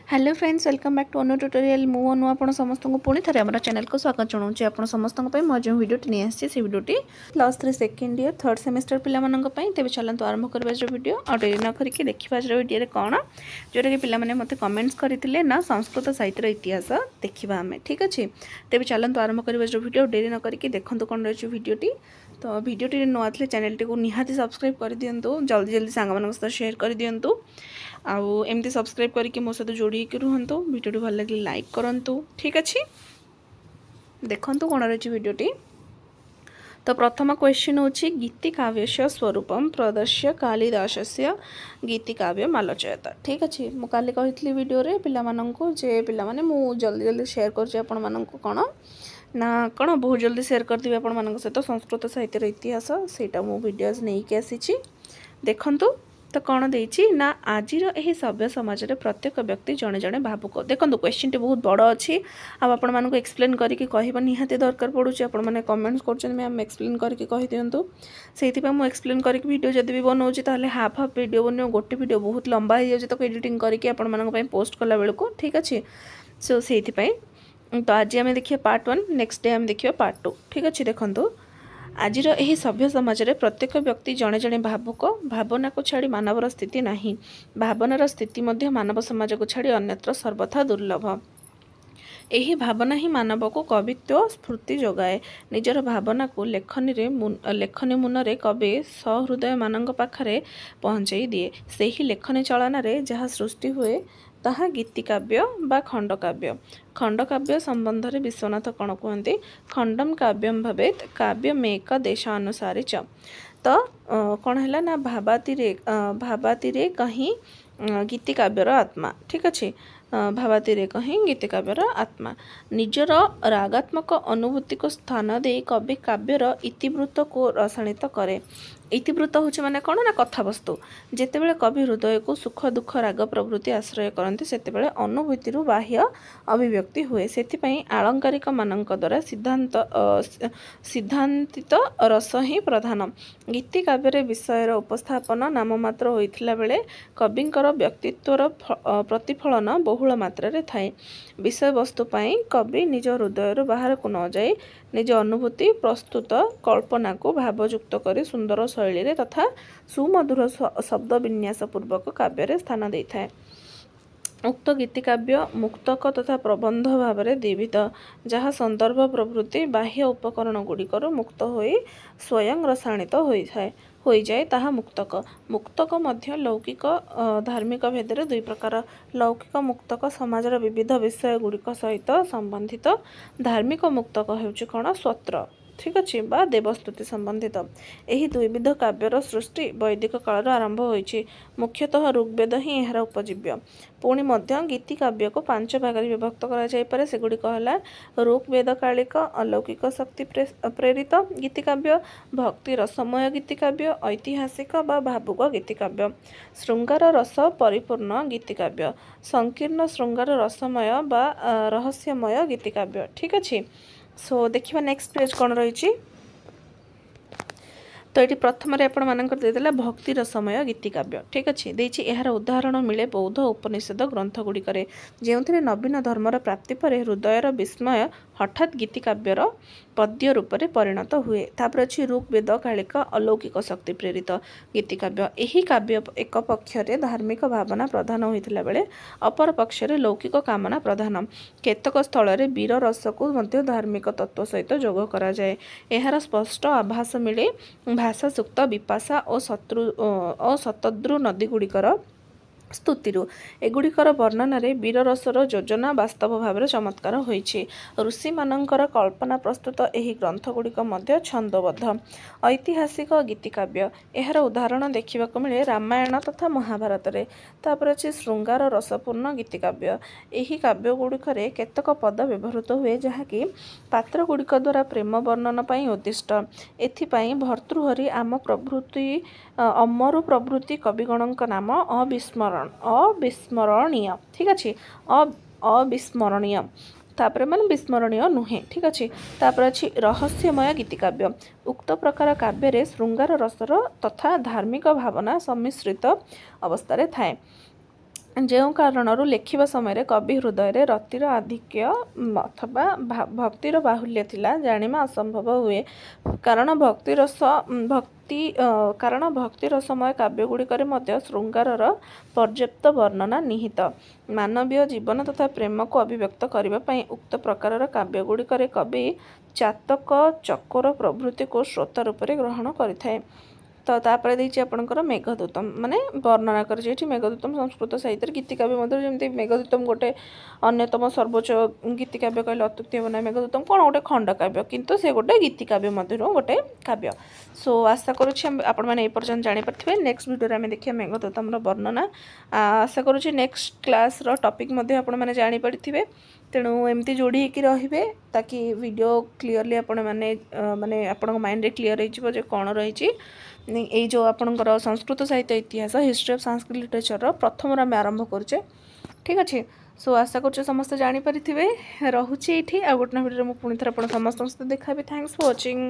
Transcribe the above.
Hello friends welcome back to Anu tutorial मु अनु आपण समस्त को पुणी थे आम चैनल को स्वागत जनाऊँ आप समस्त मैं जो वीडियोटी नहीं आसी से वीडियोटी +3 सेकेंड ईयर थर्ड सेमेस्टर पाई तेज चलते आरंभ करवा वीडियो और डेरी न करके देखा वीडियो कौन जोटा कि पिलाने मत कमेंट्स करते ना संस्कृत साहित्य इतिहास देखा आम ठीक अच्छे तेज चलते आरंभ करवा वीडियो डेरी न करके देखते कौन रही वीडियोटी तो वीडियोटी नुआ थे चैनल टी निहाती सब्सक्राइब कर दिंतु जल्दी जल्दी सांग सहित शेयर कर दिंतु आउ एमती सब्सक्राइब करके मो सहित जोड़ी रुहतु वीडियो भल लगे लाइक करूँ ठीक अच्छे देखु कौन रही वीडियोटी तो प्रथम क्वेश्चन होची गीतिकाव्यस्य स्वरूपम प्रदर्श्य कालिदासस्य गीतिकाव्य मालोचयता ठीक अच्छे मु काली कही वीडियो रे पिला माननकु जे पिला माने मु जल्दी जल्दी शेयर करछि आपण माननकु कोन ना कौन बहुत जल्दी शेयर करदेवी आपण मानक सहित संस्कृत साहित्य इतिहास सेटा मु वीडियोज नहीं कि आसी देखंतु तो कौन देछि ना आजिर एही सभ्य समाज रे प्रत्येक व्यक्ति जड़े जड़े भावुक देखो क्वेश्चन टी बहुत बड़ अच्छी आपण मानक एक्सप्लेन करके कहबा निहाती दरकार पड़ुछि आपण माने कमेंट्स करछन मैम एक्सप्लेन करके कहि दियंतु सेति पा मु एक्सप्लेन करके वीडियो जदि भी बनाउछि ताले हाफ हाफ वीडियो बनियो गोटे वीडियो बहुत लंबा हो जाउछि तो एडिटिंग करके आपण मानक पई पोस्ट कला बेल को ठीक अछि सो सेति पई तो आज आम देखिए पार्ट 1 नेक्स्ट डे आम देखिए पार्ट 2 ठीक अच्छे देखो आजिर एही सभ्य समाज रे प्रत्येक व्यक्ति जड़े जड़े भावुक भावना को छाड़ी मानवर स्थिति नहीं भावनार स्थिति मध्य मानव समाज को छाड़ी अन्यत्र सर्वथा दुर्लभ यही भावना ही मानव को कवित्व स्फूर्ति जोगाए निजर भावना को लेखनी मुनरे कवि सहृदय मानक पाखरे पहुँचाई दिए से ही लेखनी चलन रे जहाँ सृष्टि हुए ताहा गीतिकाव्य बा खंडकाव्य संबंध रे विश्वनाथ कौन कहते खंडम काव्यम भवेत काव्यमेक देशानुसारी च तो कौन है ना भाबातीरे कहीं गीतिकाव्यर आत्मा ठीक अच्छे भावातीरे कहीं गीतिकाव्यर आत्मा निजर रागात्मक अनुभूति को स्थान दे कवि काव्यर इतिवृत्त को रसायनित करे इतिवृत्त होचे माने कौन ना कथावस्तु जेतेबेले कवि हृदय को सुख दुख राग प्रवृत्ति आश्रय करते सेतेबेले अनुभूति बाह्य अभिव्यक्ति हुए सेथिपई आलंकारिक मानक द्वारा सिद्धांतित रस ही प्रधान गीति काव्य विषयर उपस्थापन नाममात्र होइथिला बेले कविंकर व्यक्तित्वर प्रतिफलन बहुल मात्रा रे थाए विषय वस्तु पाई कवि निज हृदय बाहर को न जाए निज अनुभूति प्रस्तुत कल्पना को भावयुक्त कर सुंदर शैली रे तथा सुमधुर शब्द विन्यास पूर्वक काव्य स्थान दे थाए उक्त गीतिकाव्य मुक्तक तथा प्रबंध भाव में द्विविध जहाँ संदर्भ प्रवृत्ति बाह्य उपकरण गुड़िकर मुक्त होई स्वयं रसायनित हो जाए ताहा मुक्तक मध्य लौकिक धार्मिक भेदरे दुई प्रकार लौकिक मुक्तक समाजर विविध विषय गुड़िक सहित संबंधित धार्मिक मुक्तक हेउछि कौन स्वत्र ठीक अच्छे बा देवस्तुति संबंधित यही दुईविध काव्यर सृष्टि वैदिक काल आरंभ होइछि मुख्यतः ऋग्वेद ही यार उपजीव्य पुणी मध्य गीति काव्य को 5 भाग विभक्त करा जाय पारे सेगुड़िक हला ऋग्वेद कालिक अलौकिक शक्ति प्रेरित गीतिकाव्य भक्ति रसमय गीतिकाव्य ऐतिहासिक बा भावुक गीतिकाव्य श्रृंगार रस परिपूर्ण गीतिकाव्य संकीर्ण श्रृंगार रसमय बा रहस्यमय गीतिकाव्य ठीक अच्छे सो देखिए नेक्स्ट पेज कौन रही तो ये प्रथम देदेला भक्ति रसमय गीतिकाव्य ठीक अच्छे देछि यार उदाहरण मिले बौद्ध उपनिषद ग्रंथ गुड़िक जो नवीन धर्मर प्राप्ति पर हृदयर विस्मय हठात गीतिकाव्यर पद्य रूप से परिणत हुए तापर अच्छी ऋग्वेद कालिक अलौकिक शक्ति प्रेरित गीतिकाव्य यही काव्य एक पक्षरे धार्मिक भावना प्रधान होता बेले अपर पक्षरे लौकिक कामना प्रधान केतक स्थल वीर रस को मध्य धार्मिक तत्व सहित जोग करा जाए यार स्पष्ट आभास मिले भाषा सुक्त विपाशा और शतद्रु नदी गुड़िकर स्तुतिरु एगुड़िकर वर्णन रे वीर रसर योजना वास्तव भाव चमत्कार होइछि ऋषि मानकर कल्पना प्रस्तुत एही ग्रंथ गुड़िक मध्य छंदबद्ध ऐतिहासिक गीतिकाव्य यार उदाहरण देखा मिले रामायण तथा महाभारत रे तापर अछि श्रृंगार रसपूर्ण गीतिकाव्य एही काव्य गुड़िकरे केतक पद व्यवहृत हुए जहाँकि पात्र गुड़िक द्वारा प्रेम वर्णन पई उद्दिष्ट एथिपई भर्तृहरि आम प्रभृति अमरु प्रभृति कविगणक नाम अविस्मरणीय ठीक अच्छे अविस्मरणीय तापर मान विस्मरणीय नुहे ठीक अच्छे तापर अच्छी रहस्यमय गीतिकाव्य उक्त प्रकार काव्य श्रृंगार रसर तथा धार्मिक भावना सम्मिश्रित अवस्था थाए ଯେଉଁ କାରଣରୁ ଲେଖିବା ସମୟରେ କବି ହୃଦୟରେ ରତିର ଆଧିକ୍ୟ ଅଥବା ଭକ୍ତିର ବାହୁଲ୍ୟ ଥିଲା ଜାଣିବା ଅସମ୍ଭବ ହୁଏ। କାରଣ ଭକ୍ତି ରସମୟ କାବ୍ୟଗୁଡ଼ିକରେ ମଧ୍ୟ ଶୃଙ୍ଗାରର ପର୍ଯ୍ୟାପ୍ତ ବର୍ଣ୍ଣନା ନିହିତ। ମାନବୀୟ ଜୀବନ ତଥା ପ୍ରେମକୁ ଅଭିବ୍ୟକ୍ତ କରିବା ପାଇଁ ଉକ୍ତ ପ୍ରକାରର କାବ୍ୟଗୁଡ଼ିକରେ କବି ଚାତକ ଚକୋର ପ୍ରଭୃତିକୁ ସ୍ରୋତ ରୂପରେ ଗ୍ରହଣ କରିଥାଏ। ତ ତାପରେ ଦେଇଛି ଆପଣଙ୍କର ମେଘଦୂତମ ମାନେ ବର୍ଣ୍ଣନା କରିଛି ଏଠି ମେଘଦୂତମ ସଂସ୍କୃତ ସାହିତ୍ୟରେ ଗୀତିକାବ୍ୟ ମଧ୍ୟରେ ଯେମିତି ମେଘଦୂତମ ଗୋଟେ ଅନ୍ୟତମ ସର୍ବୋଚ୍ଚ ଗୀତିକାବ୍ୟ କହିଲେ ଅତ୍ୟୁକ୍ତି ହେବ ନାହିଁ। ମେଘଦୂତମ କ'ଣ ଗୋଟେ ଖଣ୍ଡକାବ୍ୟ କିନ୍ତୁ ସେ ଗୋଟେ ଗୀତିକାବ୍ୟ ମଧ୍ୟରୁ ଗୋଟେ କାବ୍ୟ। ସୋ ଆଶା କରୁଛି ଆପଣମାନେ ଏ ପର୍ଯ୍ୟନ୍ତ ଜାଣିପାରିଥିବେ। ନେକ୍ସଟ ଭିଡ଼ିଓରେ ଆମେ ଦେଖିବା ମେଘଦୂତମର ବର୍ଣ୍ଣନା। ଆଶା କରୁଛି ନେକ୍ସଟ କ୍ଲାସ୍ର ଟପିକ୍ ମଧ୍ୟ ଆପଣମାନେ ଜାଣିପାରିଥିବେ। ତେଣୁ ଏମିତି ଯୋଡ଼ି ହେଇକି ରହିବେ ତାକି ଭିଡ଼ିଓ କ୍ଲିଅରଲି ଆପଣମାନେ ମାନେ ଆପଣଙ୍କ ମାଇଣ୍ଡରେ କ୍ଲିଅର ହେଇଯିବ ଯେ କ'ଣ ରହିଛି। এই যে আপনার সংস্কৃত সাহিত্য ইতিহাস হিস্ट्री অফ संस्कृत लिटरेचर प्रथम आम आरंभ करुचे ठीक अच्छे। सो आशा कर समस्त जानीपारे रोचे ये आ गोटे भिडियो मुझे पुणी थर समस्त देखा। Thanks for watching.